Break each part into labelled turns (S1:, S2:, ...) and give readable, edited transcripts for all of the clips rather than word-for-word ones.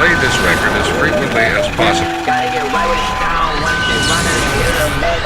S1: play this record as frequently as possible.
S2: Gotta get right with it down. One shit running, get a med.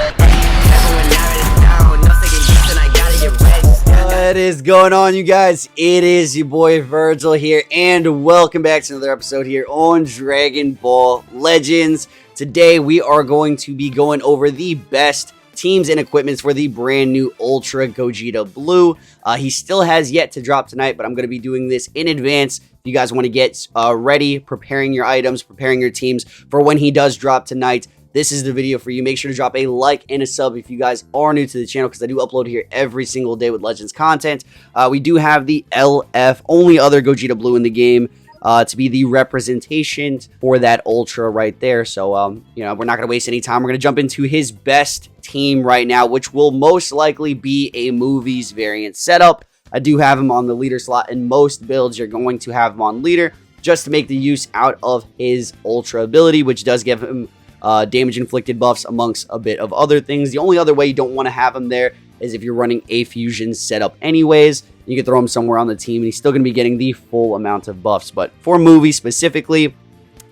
S2: Everyone now is down. No second guessing, I gotta get ready.
S3: What is going on, you guys? It is your boy Virgil here, and welcome back to another episode here on Dragon Ball Legends. Today we are going to be going over the best teams and equipments for the brand new Ultra Gogeta Blue. He still has yet to drop tonight, but I'm going to be doing this in advance. If you guys want to get ready, preparing your items, preparing your teams for when he does drop tonight, this is the video for you. Make sure to drop a like and a sub if you guys are new to the channel, because I do upload here every single day with Legends content. We do have the LF, only other Gogeta Blue in the game, to be the representation for that Ultra right there. So, you know, we're not going to waste any time. We're going to jump into his best team right now, which will most likely be a movies variant setup. I do have him on the leader slot. In most builds, you're going to have him on leader just to make the use out of his Ultra ability, which does give him damage inflicted buffs amongst a bit of other things. The only other way you don't want to have him there is if you're running a fusion setup anyways. You can throw him somewhere on the team and he's still going to be getting the full amount of buffs. But for movies specifically,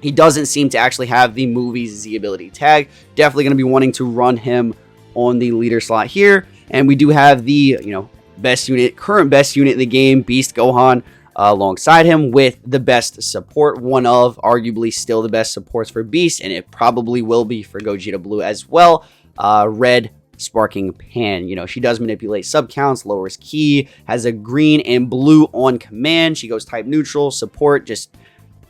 S3: he doesn't seem to actually have the movies Z ability tag. Definitely going to be wanting to run him on the leader slot here. And we do have the, you know, best unit, current best unit in the game, Beast Gohan, alongside him with the best support, one of arguably still the best supports for Beast, and it probably will be for Gogeta Blue as well. Red Sparking Pan. You know, she does manipulate sub counts, lowers ki, has a green and blue on command. She goes type neutral, support, just,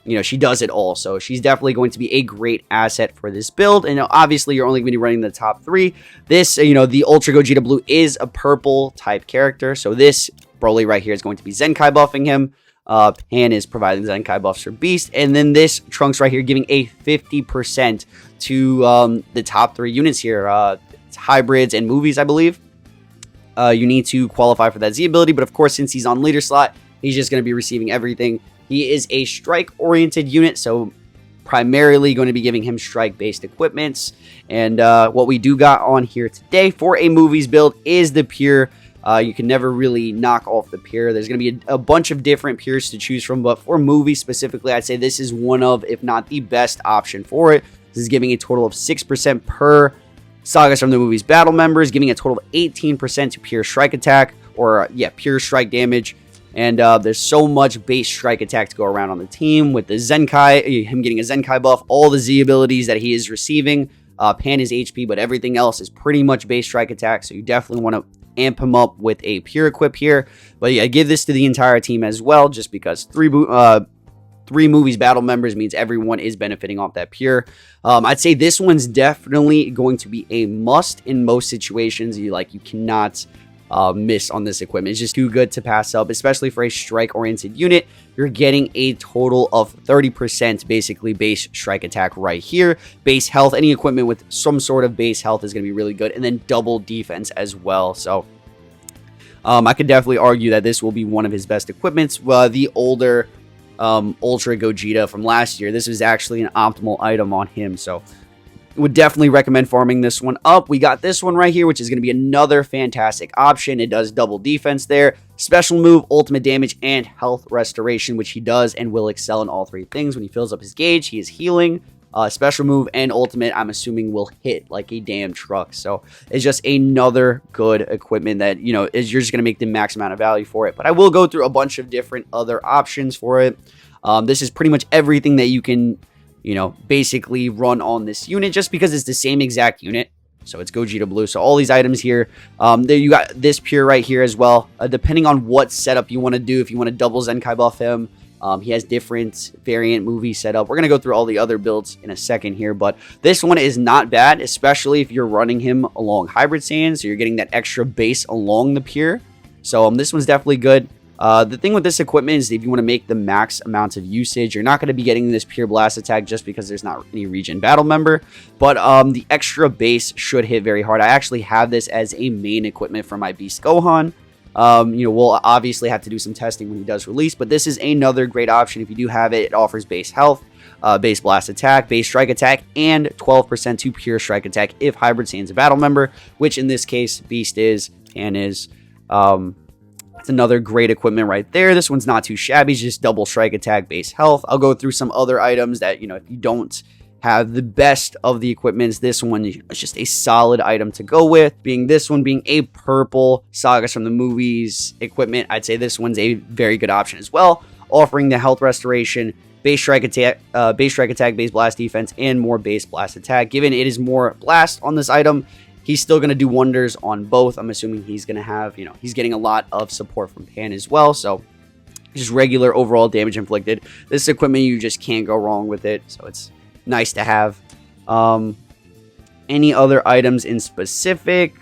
S3: you know, she does it all. So she's definitely going to be a great asset for this build. And obviously you're only going to be running the top three. This, you know, the Ultra Gogeta Blue is a purple type character. So this Broly right here is going to be Zenkai buffing him. Pan is providing Zenkai buffs for Beast. And then this Trunks right here giving a 50% to the top three units here. Hybrids and movies, I believe. You need to qualify for that Z ability, but of course, since he's on leader slot, he's just going to be receiving everything. He is a strike-oriented unit, so primarily going to be giving him strike-based equipments. And what we do got on here today for a movies build is the pure. You can never really knock off the pure. There's going to be a bunch of different pures to choose from, but for movies specifically, I'd say this is one of, if not the best option for it. This is giving a total of 6% per Sagas from the movie's battle members, giving a total of 18% to pure strike attack, or pure strike damage. And there's so much base strike attack to go around on the team with the Zenkai, him getting a Zenkai buff, all the Z abilities that he is receiving. Pan is HP, but everything else is pretty much base strike attack, so you definitely want to amp him up with a pure equip here. But yeah, give this to the entire team as well, just because three movies battle members means everyone is benefiting off that pure. I'd say this one's definitely going to be a must in most situations. You cannot miss on this equipment. It's just too good to pass up, especially for a strike oriented unit. You're getting a total of 30% basically base strike attack right here. Base health, any equipment with some sort of base health is going to be really good, and then double defense as well. So I could definitely argue that this will be one of his best equipments. The older Ultra Gogeta from last year, this is actually an optimal item on him, so would definitely recommend farming this one up. We got this one right here, which is going to be another fantastic option. It does double defense there, special move, ultimate damage, and health restoration, which he does and will excel in all three things. When he fills up his gauge, he is healing. Special move and ultimate, I'm assuming, will hit like a damn truck. So it's just another good equipment that, you know, you're just going to make the max amount of value for it. But I will go through a bunch of different other options for it. This is pretty much everything that you can, you know, basically run on this unit, just because it's the same exact unit. So it's Gogeta Blue. So all these items here, there you got this pure right here as well. Depending on what setup you want to do, if you want to double Zenkai buff him, he has different variant movie setup. We're going to go through all the other builds in a second here, but this one is not bad, especially if you're running him along Hybrid Saiyan, so you're getting that extra base along the pure. So this one's definitely good. The thing with this equipment is if you want to make the max amount of usage, you're not going to be getting this pure blast attack just because there's not any region battle member, but the extra base should hit very hard. I actually have this as a main equipment for my Beast Gohan. You know, we'll obviously have to do some testing when he does release, but this is another great option. If you do have it, it offers base health, base blast attack, base strike attack, and 12% to pure strike attack if Hybrid Saiyan's a battle member, which in this case, Beast is, and is, It's another great equipment right there. This one's not too shabby. It's just double strike attack base health. I'll go through some other items that, you know, if you don't have the best of the equipments, this one is just a solid item to go with. This one being a purple Sagas from the Movies equipment, I'd say this one's a very good option as well, offering the health restoration, base strike attack, base blast defense, and more base blast attack. Given it is more blast on this item, he's still going to do wonders on both. I'm assuming he's going to have, you know, he's getting a lot of support from Pan as well. So just regular overall damage inflicted. This is equipment, you just can't go wrong with it. So it's nice to have. Any other items in specific?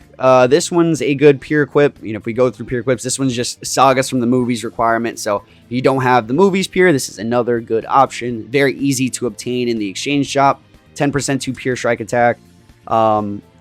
S3: This one's a good pure equip. You know, if we go through pure equips, this one's just Sagas from the Movies requirement. So if you don't have the Movies pure, this is another good option. Very easy to obtain in the exchange shop. 10% to pure strike attack.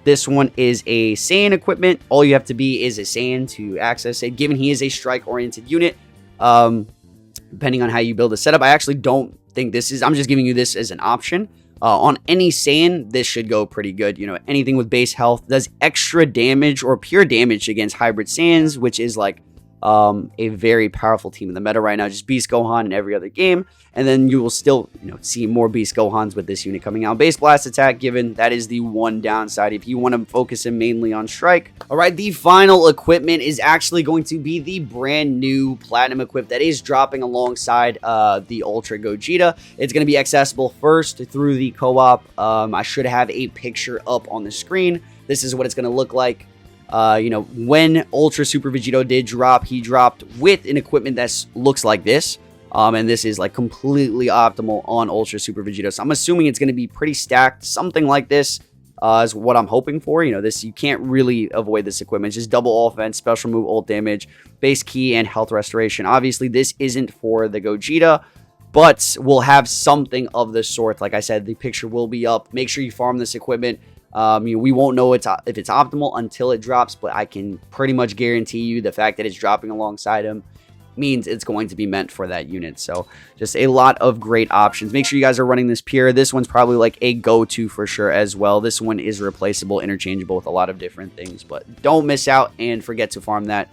S3: This one is a Saiyan equipment. All you have to be is a Saiyan to access it, given he is a strike-oriented unit. Depending on how you build a setup, I actually don't think this is... I'm just giving you this as an option. On any Saiyan, this should go pretty good. You know, anything with base health does extra damage or pure damage against hybrid Saiyans, which is like a very powerful team in the meta right now. Just Beast Gohan in every other game. And then you will still, you know, see more Beast Gohans with this unit coming out. Base Blast attack, given that is the one downside if you want to focus him mainly on strike. All right, the final equipment is actually going to be the brand new Platinum equip that is dropping alongside the Ultra Gogeta. It's going to be accessible first through the co-op. I should have a picture up on the screen. This is what it's going to look like. You know, when Ultra Super Vegito did drop, he dropped with an equipment that looks like this. And this is like completely optimal on Ultra Super Vegito. So I'm assuming it's going to be pretty stacked. Something like this is what I'm hoping for. You know, this, you can't really avoid this equipment. It's just double offense, special move, ult damage, base key, and health restoration. Obviously, this isn't for the Gogeta, but we'll have something of the sort. Like I said, the picture will be up. Make sure you farm this equipment. You know, we won't know if it's optimal until it drops, but I can pretty much guarantee you the fact that it's dropping alongside him means it's going to be meant for that unit. So just a lot of great options. Make sure you guys are running this pure. This one's probably like a go-to for sure as well. This one is replaceable, interchangeable with a lot of different things, but don't miss out and forget to farm that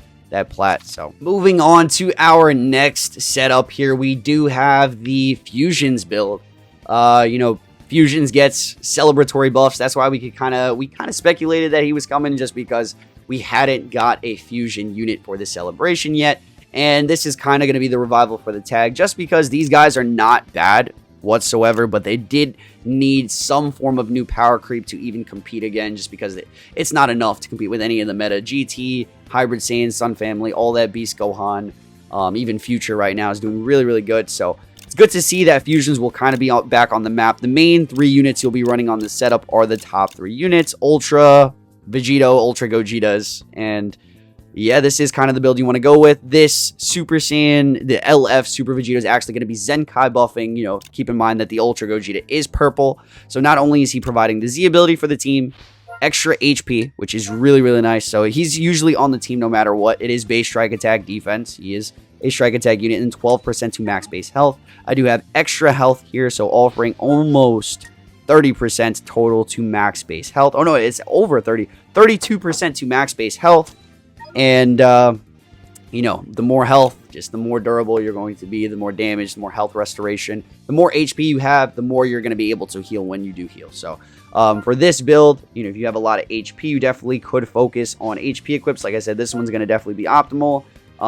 S3: plat. So moving on to our next setup here, we do have the Fusions build. You know, Fusions gets celebratory buffs. That's why we kind of speculated that he was coming, just because we hadn't got a Fusion unit for the celebration yet. And this is kind of going to be the revival for the tag, just because these guys are not bad whatsoever, but they did need some form of new power creep to even compete again, just because it's not enough to compete with any of the meta. GT, Hybrid Saiyan, Sun Family, all that, Beast Gohan, even Future right now is doing really, really good. So it's good to see that Fusions will kind of be back on the map. The main 3 units you'll be running on the setup are the top 3 units: Ultra Vegito, Ultra Gogetas, and yeah, this is kind of the build you want to go with. This Super Saiyan, the LF Super Vegeta, is actually going to be Zenkai buffing. You know, keep in mind that the Ultra Gogeta is purple. So not only is he providing the Z ability for the team, extra HP, which is really, really nice. So he's usually on the team no matter what. It is base strike attack defense. He is a strike attack unit, and 12% to max base health. I do have extra health here, so offering almost 30% total to max base health. Oh no, it's over 32% to max base health. And, you know, the more health, just the more durable you're going to be, the more damage, the more health restoration. The more HP you have, the more you're going to be able to heal when you do heal. So, for this build, you know, if you have a lot of HP, you definitely could focus on HP equips. Like I said, this one's going to definitely be optimal.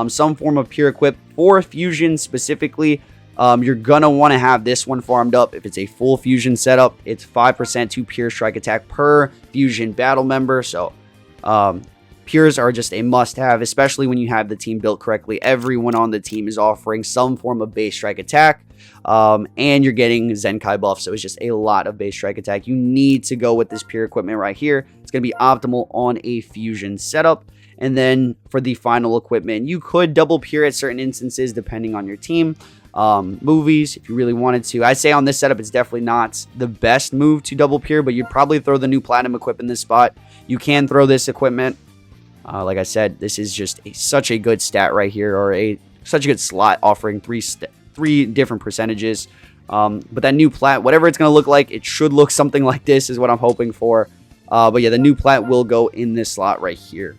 S3: Some form of pure equip for Fusion specifically. You're going to want to have this one farmed up. If it's a full Fusion setup, it's 5% to pure strike attack per Fusion battle member. So, Pures are just a must-have, especially when you have the team built correctly. Everyone on the team is offering some form of base strike attack, and you're getting Zenkai buff, so it's just a lot of base strike attack. You need to go with this pure equipment right here. It's going to be optimal on a Fusion setup. And then for the final equipment, you could double pure at certain instances depending on your team. Movies, if you really wanted to. I'd say on this setup, it's definitely not the best move to double pure, but you'd probably throw the new Platinum equip in this spot. You can throw this equipment. Like I said, this is just such a good stat right here, or such a good slot, offering three different percentages. But that new plat, whatever it's going to look like, it should look something like this is what I'm hoping for. But yeah, the new plat will go in this slot right here.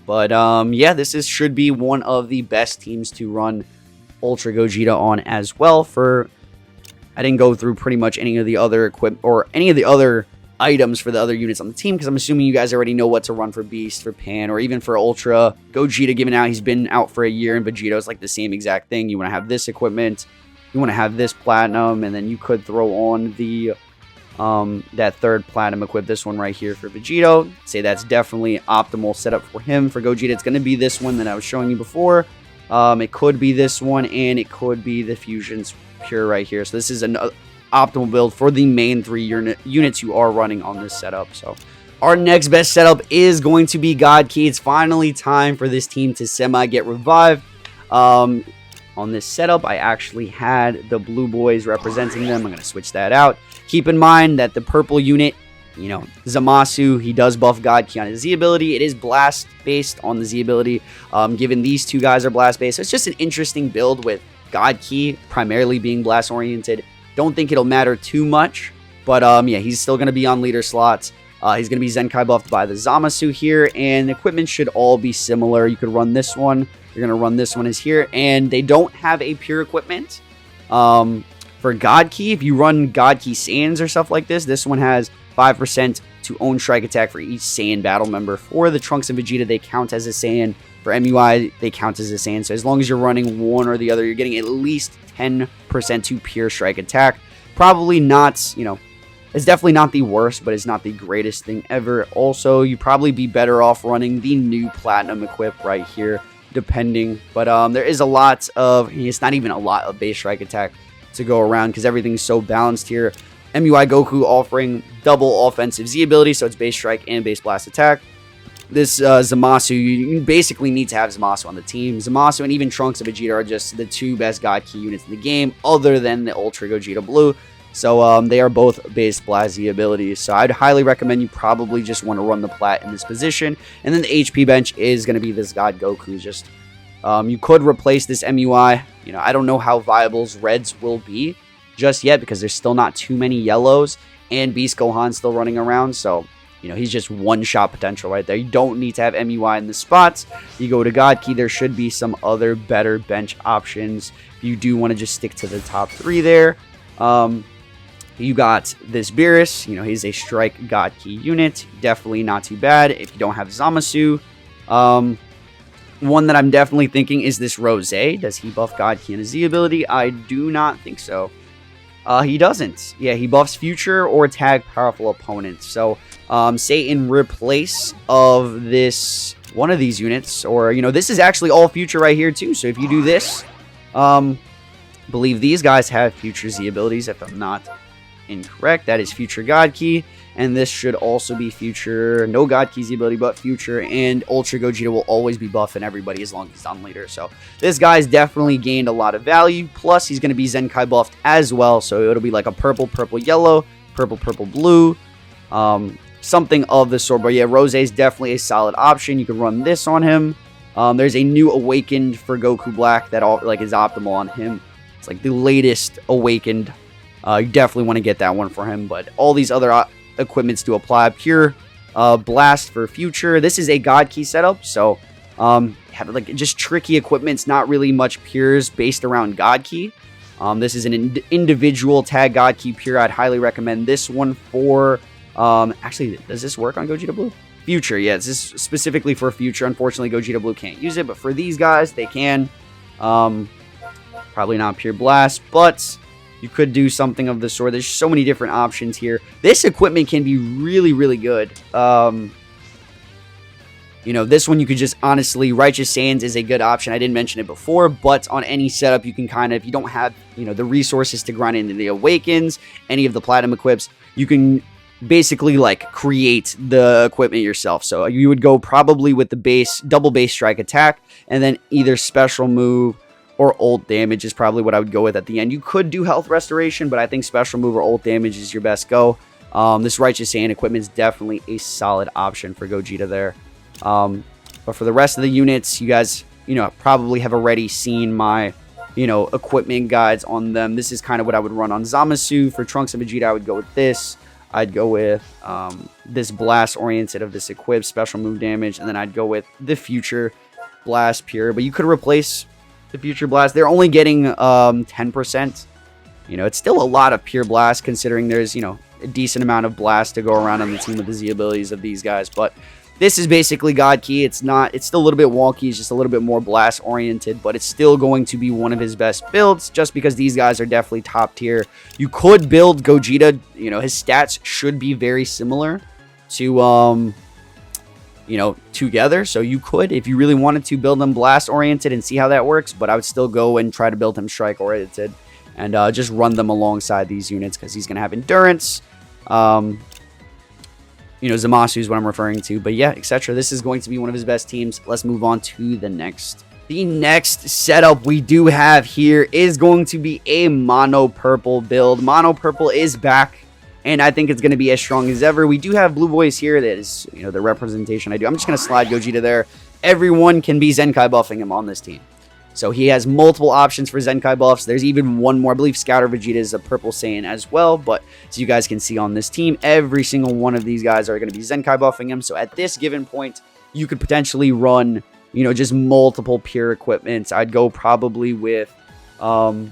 S3: But yeah, should be one of the best teams to run Ultra Gogeta on as well. I didn't go through pretty much any of the other equipment or any of the other items for the other units on the team, because I'm assuming you guys already know what to run for Beast, for Pan, or even for Ultra. Gogeta given out, he's been out for a year, and Vegito's like the same exact thing. You want to have this equipment, you want to have this platinum, and then you could throw on the that third platinum equip, this one right here for Vegito. Say that's definitely optimal setup for him. For Gogeta, it's going to be this one that I was showing you before. It could be this one, and it could be the Fusions Pure right here. So this is an optimal build for the main 3 units you are running on this setup. So our next best setup is going to be God Key. It's finally time for this team to get revived. On this setup, I actually had the blue boys representing them. I'm going to switch that out. Keep in mind that the purple unit, you know, Zamasu, he does buff God Key on his Z ability. It is blast based on the Z ability. Given these two guys are blast based, so it's just an interesting build with God Key primarily being blast oriented. Don't think it'll matter too much, but yeah, he's still going to be on leader slots. He's going to be Zenkai buffed by the Zamasu here, and the equipment should all be similar. You could run this one. You're going to run this one is here, and they don't have a pure equipment. For God Key, if you run God Key Saiyans or stuff like this, this one has 5% to own strike attack for each Saiyan battle member. For the Trunks and Vegeta, they count as a Saiyan. For MUI, they count as a Saiyan. So as long as you're running one or the other, you're getting at least 10% to pure strike attack. Probably not, you know, it's definitely not the worst, but it's not the greatest thing ever. Also, you'd probably be better off running the new Platinum equip right here, depending. But there is a lot of, it's not even a lot of base strike attack to go around because everything's so balanced here. MUI Goku offering double offensive Z ability, so it's base strike and base blast attack. This Zamasu, you basically need to have Zamasu on the team. Zamasu and even Trunks and Vegeta are just the 2 best God Key units in the game, other than the Ultra Gogeta Blue. So they are both base blast Z abilities. So I'd highly recommend you probably just want to run the Plat in this position. And then the HP bench is going to be this God Goku. Just you could replace this MUI. You know, I don't know how viable Reds will be just yet because there's still not too many yellows, and Beast Gohan's still running around. So, you know, he's just one-shot potential right there. You don't need to have MUI in the spots. You go to God Key, there should be some other better bench options. If you do want to just stick to the top 3 there. You got this Beerus. You know, he's a strike God Key unit. Definitely not too bad if you don't have Zamasu. One that I'm definitely thinking is this Rose. Does he buff God Key and his Z ability? I do not think so. He doesn't. Yeah, he buffs future or tag powerful opponents. So, say in replace of this, one of these units, or, you know, this is actually all future right here too. So if you do this, believe these guys have future Z abilities, if I'm not incorrect. That is future God Key, and this should also be future, no God Key Z ability, but future, and Ultra Gogeta will always be buffing everybody as long as he's on leader. So this guy's definitely gained a lot of value, plus he's going to be Zenkai buffed as well, so it'll be like a purple, purple, yellow, purple, purple, blue, something of the sort. But yeah, Rose is definitely a solid option. You can run this on him. There's a new Awakened for Goku Black that is optimal on him. It's like the latest Awakened. You definitely want to get that one for him, but all these other equipments do apply. Pure Blast for future. This is a God Key setup, so have like just tricky equipments, not really much pures based around God Key. This is an individual tag God Key pure. I'd highly recommend this one for actually, does this work on Gogeta Blue? Future, yeah, this is specifically for future. Unfortunately, Gogeta Blue can't use it, but for these guys, they can. Probably not pure blast, but you could do something of the sort. There's so many different options here. This equipment can be really, really good. You know, this one you could just honestly, Righteous Saiyans is a good option. I didn't mention it before, but on any setup, you can kind of, if you don't have, you know, the resources to grind into the Awakens, any of the Platinum equips, you can basically like create the equipment yourself. So you would go probably with the base, double base strike attack, and then either special move or ult damage is probably what I would go with at the end. You could do health restoration, but I think special move or ult damage is your best go. This Righteous Saiyan equipment is definitely a solid option for Gogeta there. But for the rest of the units, you guys, you know, probably have already seen my, you know, equipment guides on them. This is kind of what I would run on Zamasu. For Trunks and Vegeta, I would go with this. I'd go with this blast oriented of this equipped special move damage, and then I'd go with the future blast pure. But you could replace the future blast. They're only getting 10%. You know, it's still a lot of pure blast considering there's, you know, a decent amount of blast to go around on the team with the Z abilities of these guys. But this is basically God Key. It's still a little bit wonky. It's just a little bit more blast oriented, but it's still going to be one of his best builds just because these guys are definitely top tier. You could build Gogeta. You know, his stats should be very similar to, you know, together. So you could, if you really wanted to, build them blast oriented and see how that works, but I would still go and try to build him strike oriented and just run them alongside these units because he's going to have endurance. You know, Zamasu is what I'm referring to. But yeah, etc. This is going to be one of his best teams. Let's move on to the next. The next setup we do have here is going to be a mono purple build. Mono purple is back, and I think it's going to be as strong as ever. We do have blue boys here. That is, you know, the representation I do. I'm just going to slide Gogeta there. Everyone can be Zenkai buffing him on this team. So he has multiple options for Zenkai buffs. There's even one more. I believe Scouter Vegeta is a purple Saiyan as well. But as you guys can see on this team, every single one of these guys are going to be Zenkai buffing him. So at this given point, you could potentially run, you know, just multiple pure equipments. I'd go probably with, you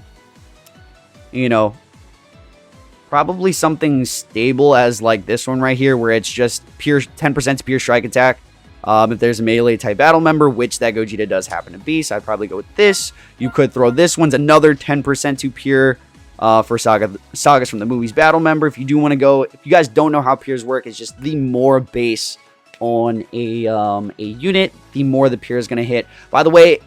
S3: know, probably something stable as like this one right here, where it's just pure 10% to pure strike attack. If there's a melee type battle member, which that Gogeta does happen to be, so I'd probably go with this. You could throw this one's another 10% to pure for Sagas from the movies battle member. If you do want to go, if you guys don't know how pures work, it's just the more base on a unit, the more the pure is going to hit. By the way,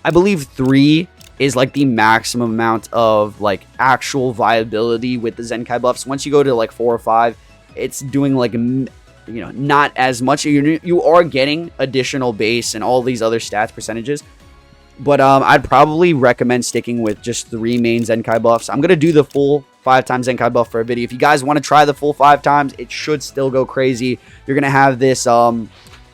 S3: I believe 3 is like the maximum amount of like actual viability with the Zenkai buffs. Once you go to like 4 or 5, it's doing like, you know, not as much. You are getting additional base and all these other stats percentages, but I'd probably recommend sticking with just 3 main Zenkai buffs. I'm gonna do the full 5 times Zenkai buff for a video. If you guys want to try the full 5 times, it should still go crazy. You're gonna have this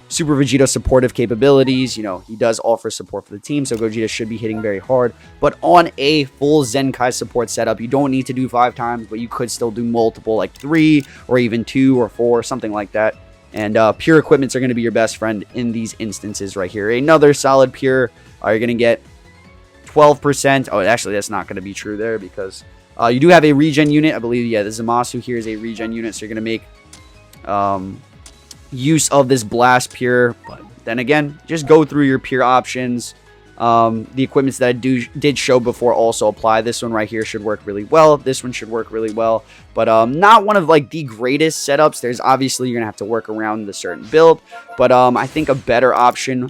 S3: Super Vegeta supportive capabilities. You know, he does offer support for the team, so Gogeta should be hitting very hard. But on a full Zenkai support setup, you don't need to do 5 times, but you could still do multiple, like 3 or even 2 or 4, something like that. And pure equipments are going to be your best friend in these instances right here. Another solid pure, you're going to get 12%. Oh, actually, that's not going to be true there because you do have a regen unit. I believe, yeah, the Zamasu here is a regen unit, so you're going to make use of this blast pure. But then again, just go through your pure options. The equipments that I did show before also apply. This one right here should work really well. This one should work really well, but not one of like the greatest setups. There's obviously, you're gonna have to work around the certain build, but I think a better option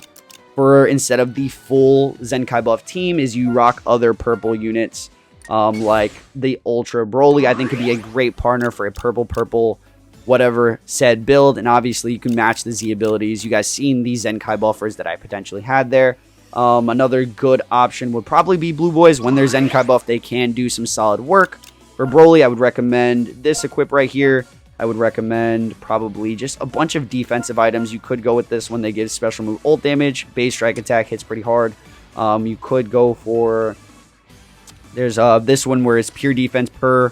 S3: for instead of the full Zenkai buff team is you rock other purple units, like the Ultra Broly. I think could be a great partner for a purple whatever said build, and obviously you can match the Z abilities. You guys seen these Zenkai buffers that I potentially had there. Another good option would probably be Blue Boys. When they're Zenkai buff, they can do some solid work. For Broly, I would recommend this equip right here. I would recommend probably just a bunch of defensive items. You could go with this one. They give special move ult damage. Base strike attack hits pretty hard. You could go for... There's this one where it's pure defense per...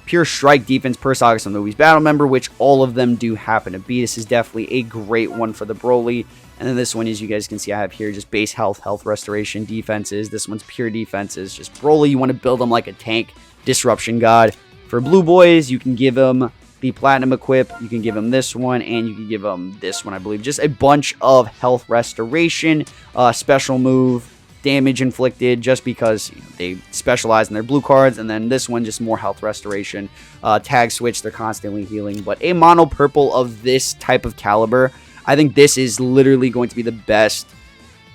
S3: Pure strike defense per Saga from the movies battle member, which all of them do happen to be. This is definitely a great one for the Broly. And then this one, as you guys can see, I have here just base health restoration defenses. This one's pure defenses. Just Broly, you want to build them like a tank, disruption god. For Blue Boys, you can give them the platinum equip. You can give them this one, and you can give them this one, I believe. Just a bunch of health restoration, special move, damage inflicted, just because, you know, they specialize in their blue cards. And then this one, just more health restoration, tag switch, they're constantly healing. But a mono purple of this type of caliber, I think this is literally going to be the best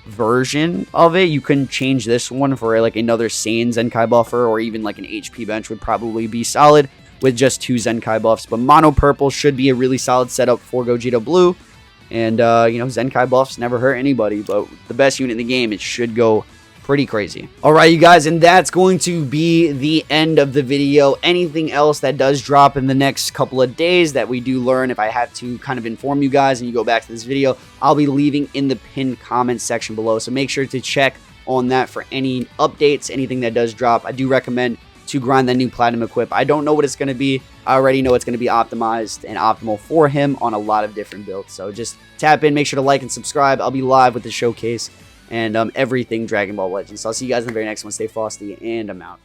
S3: version of it. You can change this one for like another Saiyan Zenkai buffer, or even like an HP bench would probably be solid with just 2 Zenkai buffs. But mono purple should be a really solid setup for Gogeta Blue. And, you know, Zenkai buffs never hurt anybody, but the best unit in the game, it should go pretty crazy. All right, you guys, and that's going to be the end of the video. Anything else that does drop in the next couple of days that we do learn, if I have to kind of inform you guys and you go back to this video, I'll be leaving in the pinned comments section below. So make sure to check on that for any updates, anything that does drop. I do recommend to grind that new platinum equip. I don't know what it's going to be. I already know it's going to be optimized and optimal for him on a lot of different builds. So just tap in, make sure to like and subscribe. I'll be live with the showcase and everything Dragon Ball Legends. So I'll see you guys in the very next one. Stay frosty, and I'm out.